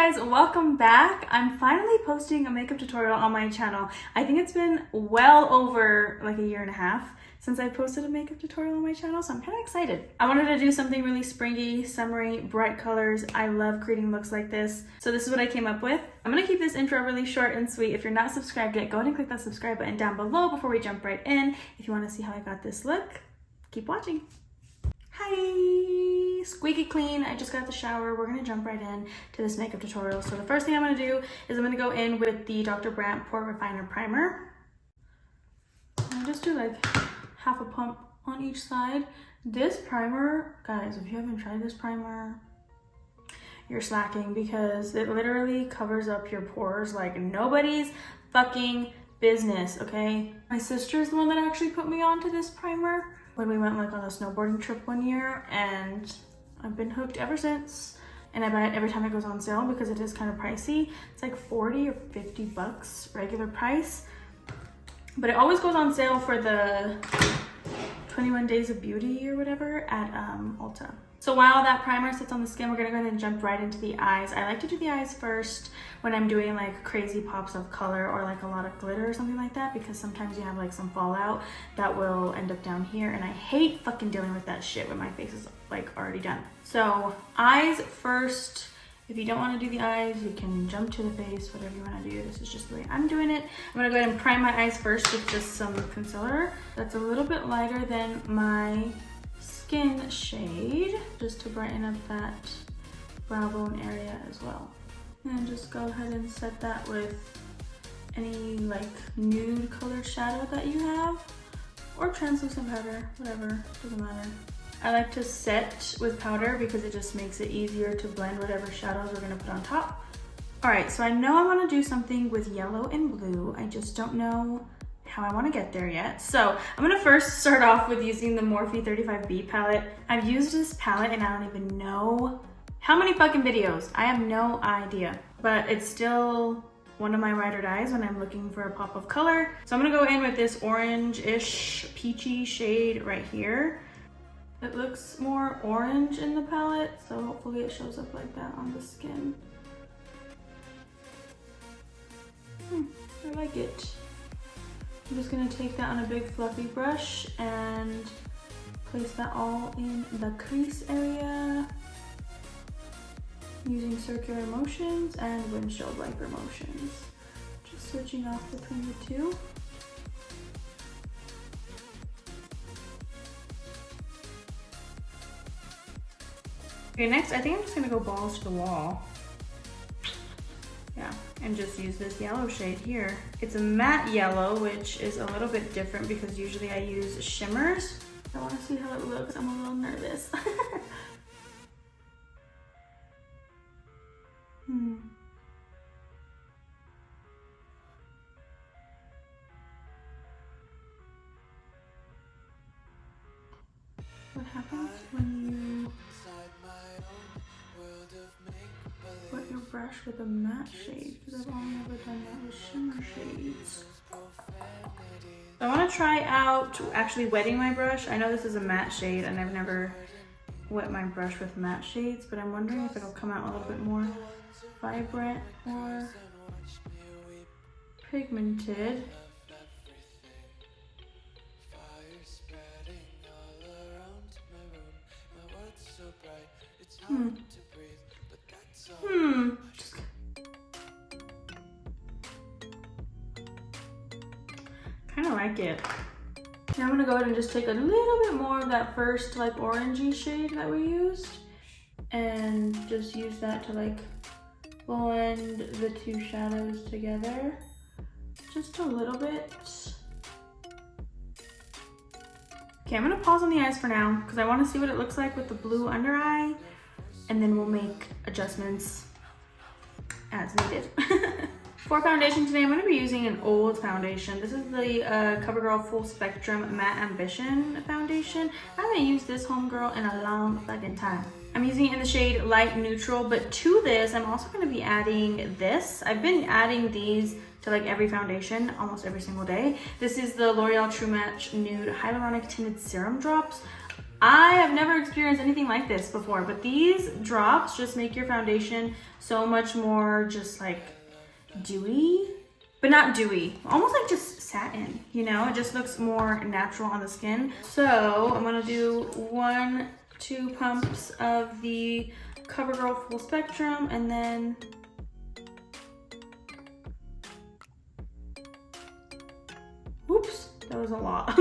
guys, welcome back. I'm finally posting a makeup tutorial on my channel. I think it's been well over like a year and a half since I posted a makeup tutorial on my channel, so I'm kind of excited. I wanted to do something really springy, summery, bright colors. I love creating looks like this, so this is what I came up with. I'm gonna keep this intro really short and sweet. If you're not subscribed yet, go ahead and click that subscribe button down below before we jump right in. If you want to see how I got this look, keep watching. Hi, squeaky clean. I just got out the shower. We're gonna jump right in to this makeup tutorial. So the first thing I'm gonna do is I'm gonna go in with the Dr. Brandt Pore Refiner Primer. And I just do like half a pump on each side. This primer, guys, if you haven't tried this primer, you're slacking because it literally covers up your pores like nobody's fucking business, okay? My sister's the one that actually put me onto this primer when we went like on a snowboarding trip one year, and I've been hooked ever since. And I buy it every time it goes on sale because it is kind of pricey. It's like 40 or 50 bucks regular price, but it always goes on sale for the 21 Days of Beauty or whatever at Ulta. So while that primer sits on the skin, we're gonna go ahead and jump right into the eyes. I like to do the eyes first when I'm doing like crazy pops of color or like a lot of glitter or something like that, because sometimes you have like some fallout that will end up down here, and I hate fucking dealing with that shit when my face is like already done. So eyes first. If you don't want to do the eyes, you can jump to the face, whatever you want to do. This is just the way I'm doing it. I'm gonna go ahead and prime my eyes first with just some concealer that's a little bit lighter than my skin shade, just to brighten up that brow bone area as well. And just go ahead and set that with any like nude colored shadow that you have, or translucent powder, whatever, doesn't matter. I like to set with powder because it just makes it easier to blend whatever shadows we're gonna put on top. All right, so I know I wanna do something with yellow and blue. I just don't know how I wanna get there yet. So I'm gonna first start off with using the Morphe 35B palette. I've used this palette and I don't even know how many fucking videos. I have no idea, but it's still one of my ride or dies when I'm looking for a pop of color. So I'm gonna go in with this orange-ish peachy shade right here. It looks more orange in the palette, so hopefully it shows up like that on the skin. I like it. I'm just gonna take that on a big fluffy brush and place that all in the crease area using circular motions and windshield wiper motions. Just switching off between the two. Okay, next I think I'm just gonna go balls to the wall. Yeah, and just use this yellow shade here. It's a matte yellow, which is a little bit different because usually I use shimmers. I wanna see how it looks. I'm a little nervous. What happens when you wet your brush with a matte shade? Because I've only ever done that with shimmer shades. I want to try out actually wetting my brush. I know this is a matte shade and I've never wet my brush with matte shades, but I'm wondering if it'll come out a little bit more vibrant or pigmented. Kind of like it. Now I'm gonna go ahead and just take a little bit more of that first like orangey shade that we used and just use that to like blend the two shadows together. Just a little bit. Okay, I'm gonna pause on the eyes for now because I want to see what it looks like with the blue under eye, and then we'll make adjustments as needed. For foundation today, I'm going to be using an old foundation. This is the Covergirl Full Spectrum Matte Ambition foundation. I haven't used this homegirl in a long fucking time. I'm using it in the shade Light Neutral, but to this, I'm also going to be adding this. I've been adding these to like every foundation almost every single day. This is the L'Oreal TruMatch Nude Hylaronic Tinted Serum Drops. I have never experienced anything like this before, but these drops just make your foundation so much more just like dewy, but not dewy, almost like just satin, you know? It just looks more natural on the skin. So I'm gonna do 2 pumps of the CoverGirl Full Spectrum, and then oops, that was a lot.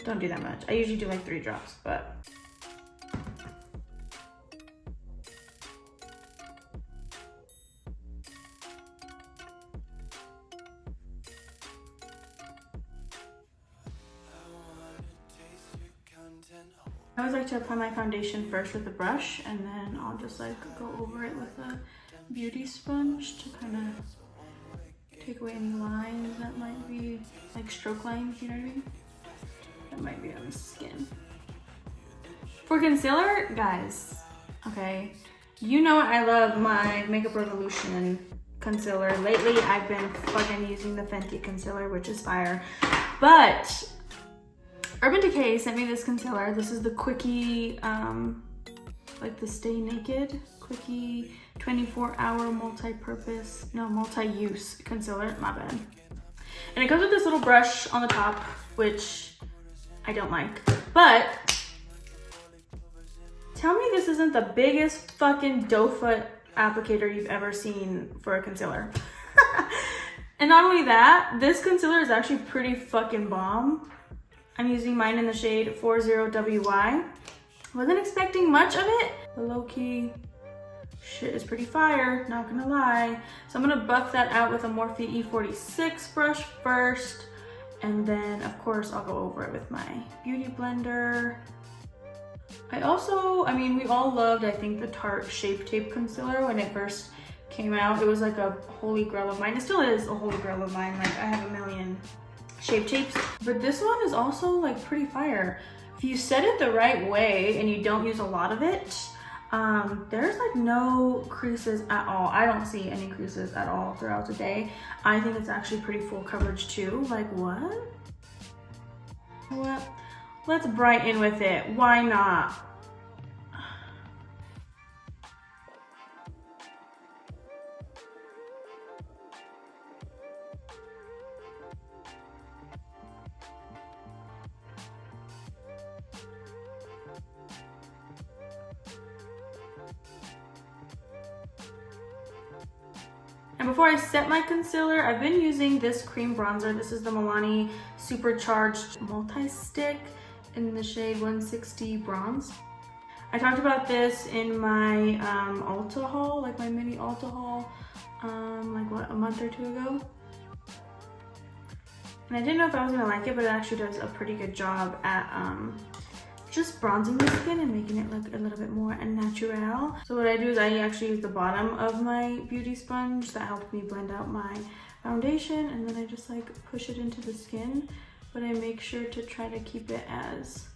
Don't do that much. I usually do like 3 drops, but I always like to apply my foundation first with a brush, and then I'll just like go over it with a beauty sponge to kind of take away any lines that might be like stroke lines, you know what I mean? That might be on the skin. For concealer, guys, okay, you know I love my Makeup Revolution concealer. Lately, I've been fucking using the Fenty concealer, which is fire, but Urban Decay sent me this concealer. This is the Quickie, like the Stay Naked Quickie 24-hour multi-use concealer, my bad. And it comes with this little brush on the top, which I don't like. But tell me this isn't the biggest fucking doe foot applicator you've ever seen for a concealer. And not only that, this concealer is actually pretty fucking bomb. I'm using mine in the shade 40WY. Wasn't expecting much of it. The low-key shit is pretty fire, not gonna lie. So I'm gonna buff that out with a Morphe E46 brush first. And then, of course, I'll go over it with my beauty blender. I mean, we all loved, I think, the Tarte Shape Tape Concealer when it first came out. It was like a holy grail of mine. It still is a holy grail of mine. Like, I have a million Shape Tapes. But this one is also, like, pretty fire. If you set it the right way and you don't use a lot of it, there's, like, no creases at all. I don't see any creases at all throughout the day. I think it's actually pretty full coverage, too. Like, what? What? Let's brighten with it. Why not? And before I set my concealer, I've been using this cream bronzer. This is the Milani Supercharged Multi-Stick in the shade 160 Bronze. I talked about this in my Ulta haul, like my mini Ulta haul, like what, a month or 2 ago? And I didn't know if I was gonna like it, but it actually does a pretty good job at just bronzing the skin and making it look a little bit more natural. So what I do is I actually use the bottom of my beauty sponge that helped me blend out my foundation, and then I just like push it into the skin, but I make sure to try to keep it as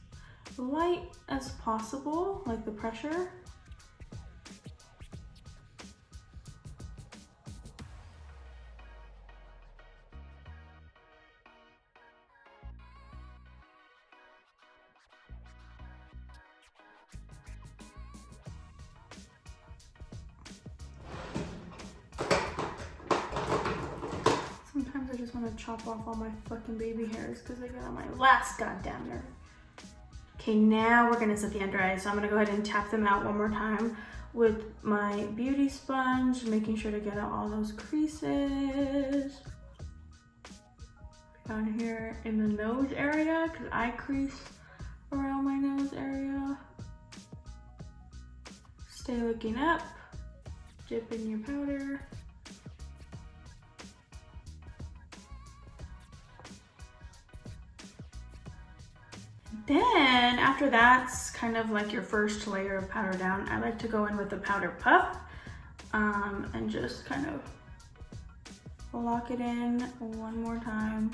light as possible, like the pressure. Sometimes I just want to chop off all my fucking baby hairs because I get on my last goddamn nerve. Okay, now we're gonna set the under eyes. So I'm gonna go ahead and tap them out one more time with my beauty sponge, making sure to get out all those creases. Down here in the nose area, because I crease around my nose area. Stay looking up, dip in your powder. Then after that's kind of like your first layer of powder down, I like to go in with the powder puff and just kind of lock it in one more time.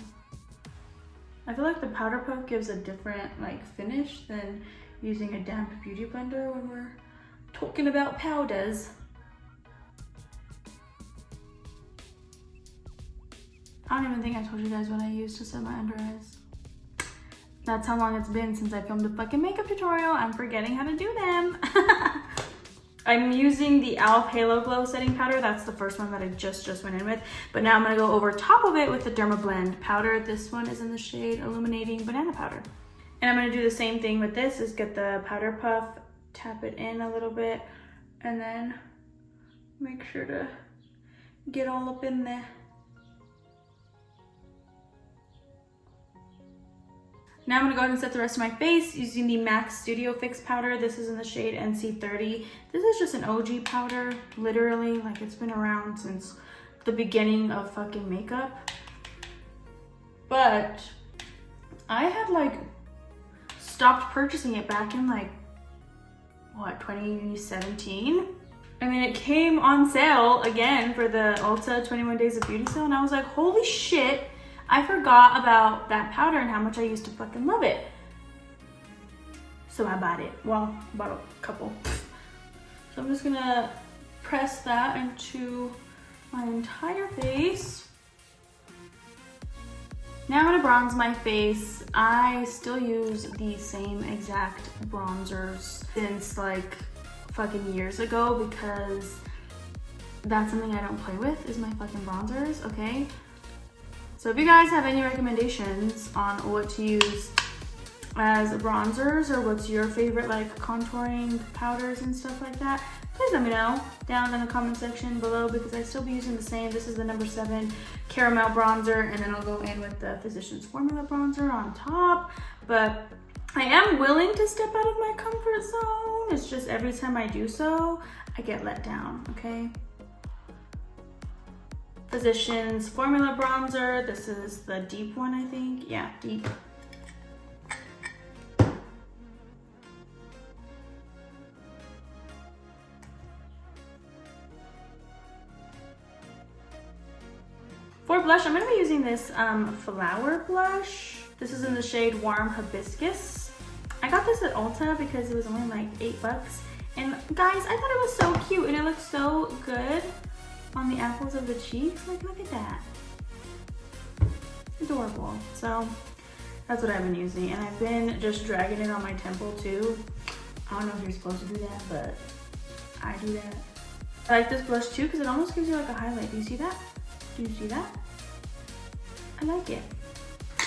I feel like the powder puff gives a different like finish than using a damp beauty blender when we're talking about powders. I don't even think I told you guys what I use to set my under eyes. That's how long it's been since I filmed a fucking makeup tutorial. I'm forgetting how to do them. I'm using the e.l.f. Halo Glow Setting Powder. That's the first one that I just went in with. But now I'm gonna go over top of it with the Dermablend powder. This one is in the shade Illuminating Banana Powder. And I'm gonna do the same thing with this, is get the powder puff, tap it in a little bit, and then make sure to get all up in there. Now I'm gonna go ahead and set the rest of my face using the MAC StudioFix powder. This is in the shade NC30. This is just an OG powder, literally, like it's been around since the beginning of fucking makeup. But I had like stopped purchasing it back in like, what, 2017? And then it came on sale again for the Ulta 21 Days of Beauty sale, and I was like, holy shit, I forgot about that powder and how much I used to fucking love it. So I bought it. Well, bought a couple. So I'm just gonna press that into my entire face. Now I'm gonna bronze my face. I still use the same exact bronzers since like fucking years ago, because that's something I don't play with, is my fucking bronzers, okay? So if you guys have any recommendations on what to use as bronzers, or what's your favorite like contouring powders and stuff like that, please let me know down in the comment section below, because I still be using the same. This is the number 7 caramel bronzer, and then I'll go in with the Physicians Formula bronzer on top. But I am willing to step out of my comfort zone. It's just every time I do so, I get let down, okay? Physicians Formula bronzer. This is the deep one, I think. Yeah, deep. For blush, I'm gonna be using this flower blush. This is in the shade Warm Hibiscus. I got this at Ulta because it was only like $8. And guys, I thought it was so cute and it looks so good on the apples of the cheeks. Like, look at that. Adorable. So that's what I've been using, and I've been just dragging it on my temple too. I don't know if you're supposed to do that, but I do that. I like this blush too because it almost gives you like a highlight. Do you see that? Do you see that? I like it.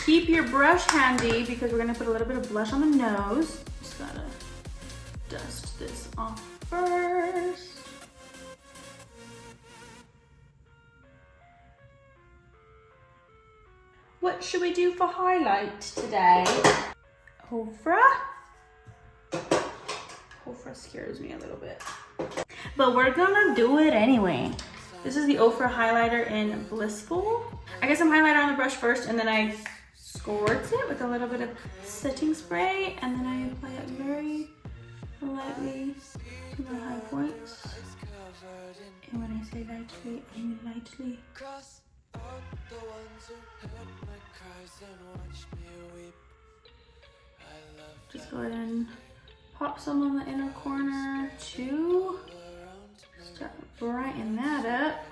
Keep your brush handy because we're gonna put a little bit of blush on the nose. Just gotta dust this off first. What should we do for highlight today? OFRA? OFRA scares me a little bit. But we're gonna do it anyway. This is the OFRA highlighter in Blissful. I get some highlighter on the brush first, and then I squirt it with a little bit of setting spray, and then I apply it very lightly to my high points. And when I say lightly, I mean lightly. Just go ahead and pop some on the inner corner to start brightening that up.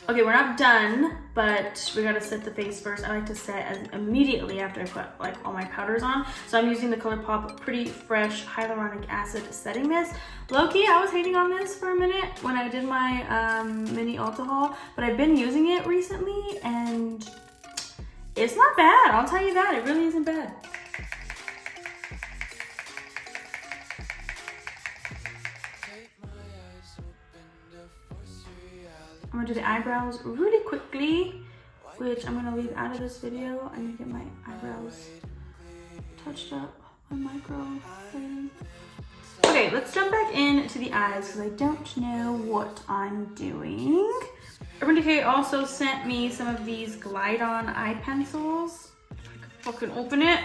Okay, we're not done, but we gotta set the face first. I like to set immediately after I put like all my powders on. So I'm using the ColourPop Pretty Fresh Hylaronic Acid setting mist. Low-key, I was hating on this for a minute when I did my mini Ulta haul, but I've been using it recently and it's not bad. I'll tell you that, it really isn't bad. I'm gonna do the eyebrows really quickly, which I'm gonna leave out of this video. I need to get my eyebrows touched up on micro thing. Okay, let's jump back into the eyes because I don't know what I'm doing. Urban Decay also sent me some of these glide-on eye pencils. If I could fucking open it.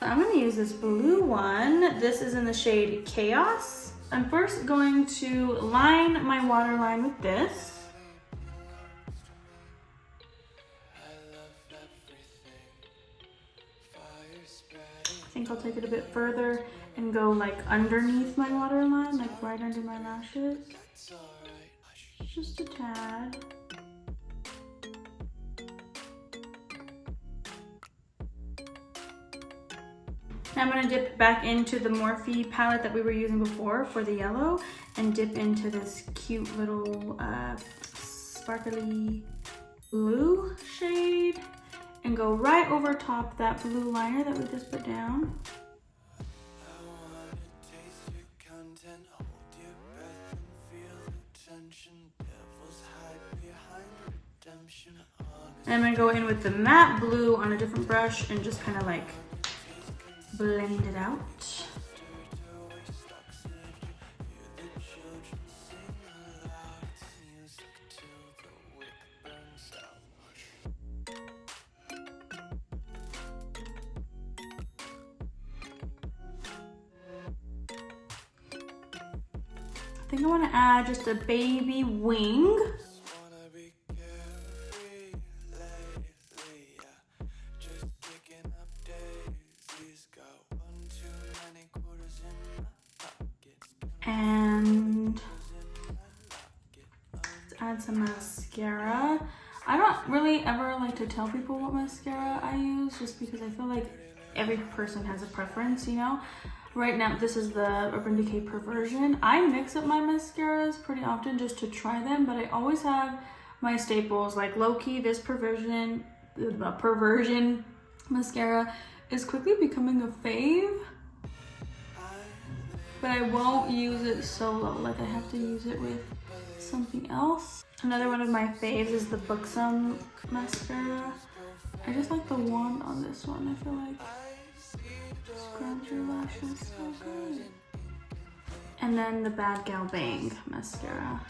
I'm gonna use this blue one. This is in the shade Chaos. I'm first going to line my waterline with this. I think I'll take it a bit further and go like underneath my waterline, like right under my lashes. Just a tad. Now I'm gonna dip back into the Morphe palette that we were using before for the yellow and dip into this cute little sparkly blue shade and go right over top that blue liner that we just put down. And I'm gonna go in with the matte blue on a different brush and just kind of like blend it out. I think I want to add just a baby wing. And let's add some mascara. I don't really ever like to tell people what mascara I use just because I feel like every person has a preference, you know? Right now, this is the Urban Decay Perversion. I mix up my mascaras pretty often just to try them, but I always have my staples, like low-key, this Perversion mascara is quickly becoming a fave, but I won't use it solo. Like I have to use it with something else. Another one of my faves is the Buxom mascara. I just like the wand on this one. I feel like scrubs your lashes so good. And then the Bad Gal Bang mascara,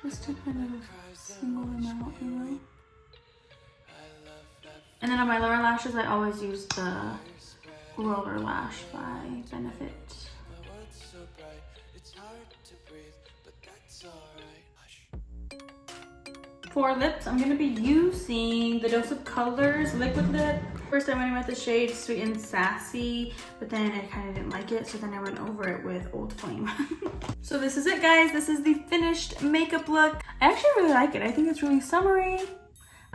just to kind of single them out, you know. And then on my lower lashes, I always use the Roller Lash by Benefit. For lips, I'm going to be using the Dose of Colors Liquid Lip. First I went in with the shade Sweet and Sassy, but then I kind of didn't like it, so then I went over it with Old Flame. So this is it, guys. This is the finished makeup look. I actually really like it. I think it's really summery.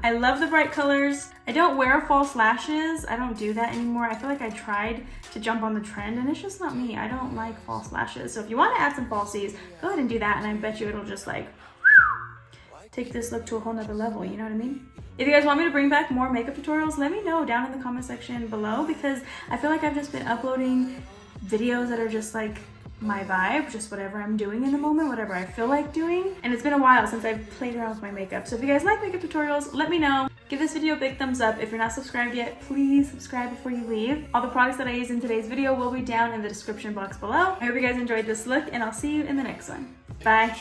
I love the bright colors. I don't wear false lashes. I don't do that anymore. I feel like I tried to jump on the trend and it's just not me. I don't like false lashes. So if you want to add some falsies, go ahead and do that, and I bet you it'll just like take this look to a whole nother level, you know what I mean? If you guys want me to bring back more makeup tutorials, let me know down in the comment section below, because I feel like I've just been uploading videos that are just like my vibe, just whatever I'm doing in the moment, whatever I feel like doing. And it's been a while since I've played around with my makeup. So if you guys like makeup tutorials, let me know. Give this video a big thumbs up. If you're not subscribed yet, please subscribe before you leave. All the products that I used in today's video will be down in the description box below. I hope you guys enjoyed this look, and I'll see you in the next one. Bye.